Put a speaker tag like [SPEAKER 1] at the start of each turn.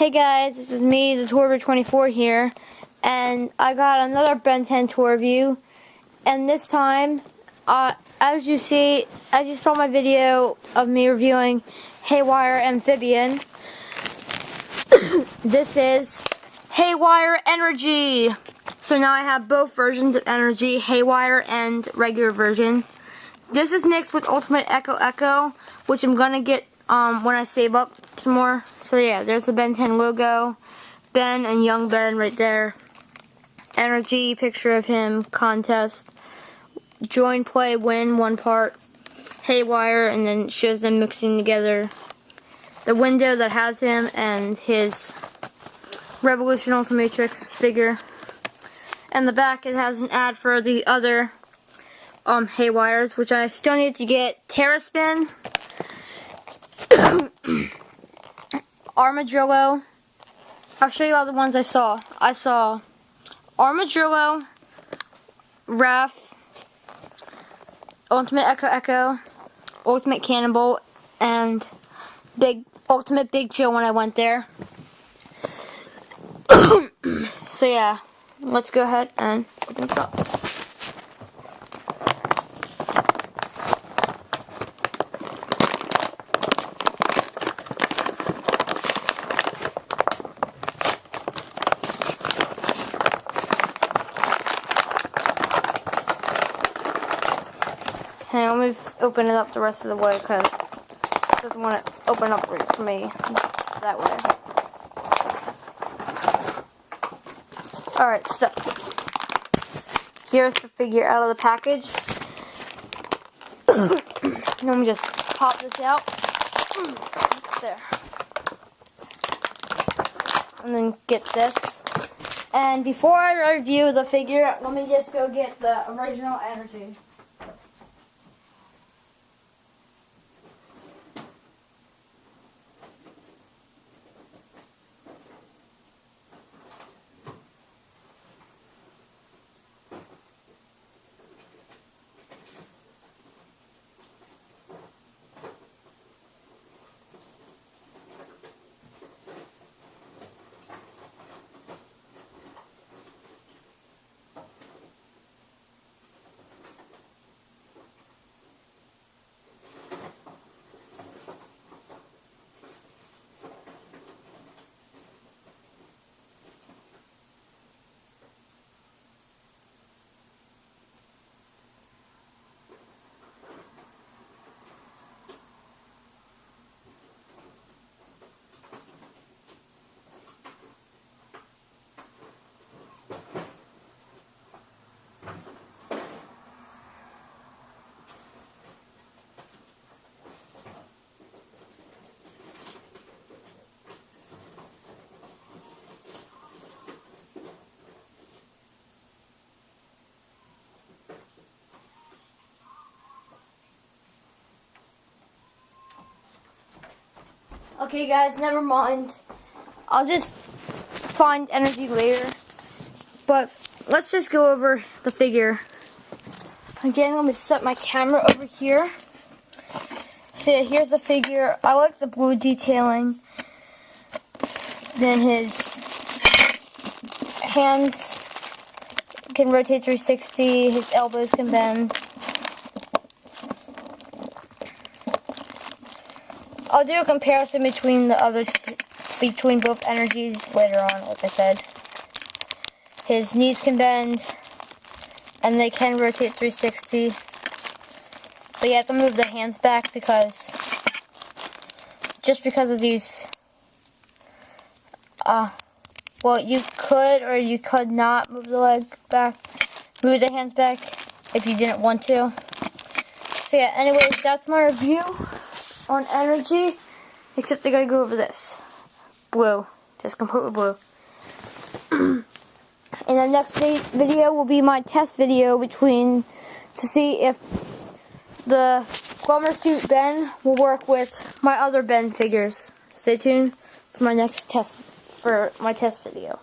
[SPEAKER 1] Hey guys, this is me, the Torber24 here, and I got another Ben 10 tour review, and this time, as you saw my video of me reviewing Haywire Amphibian, this is Haywire NRG. So now I have both versions of NRG, Haywire and regular version. This is mixed with Ultimate Echo, which I'm gonna get when I save up some more. So yeah, there's the Ben 10 logo, Ben and young Ben right there. NRG, picture of him, contest, join, play, win, one part, Haywire, and then it shows them mixing together the window that has him and his Revolution Ultimatrix figure. And the back, it has an ad for the other Haywires, which I still need to get. Terraspin, Armadillo. I'll show you all the ones I saw. I saw Armadillo, Raph, Ultimate Echo, Ultimate Cannibal, and Ultimate Big Joe when I went there. So yeah, let's go ahead and open this up. Hey, let me open it up the rest of the way because it doesn't want to open up right for me that way. Alright, so here's the figure out of the package. Let me just pop this out. There. And then get this. And before I review the figure, let me just go get the original energy. Okay guys, never mind. I'll just find energy later. But let's just go over the figure. Again, let me set my camera over here. So yeah, here's the figure. I like the blue detailing. Then his hands can rotate 360. His elbows can bend. I'll do a comparison between between both energies later on, like I said. His knees can bend, and they can rotate 360. But you have to move the hands back just because of these, well, you could or you could not move the hands back if you didn't want to. So yeah, anyways, that's my review on energy, except I gotta go over this. Blue. Just completely blue. And the next video will be my test video to see if the Glummer Suit Ben will work with my other Ben figures. Stay tuned for my next test video.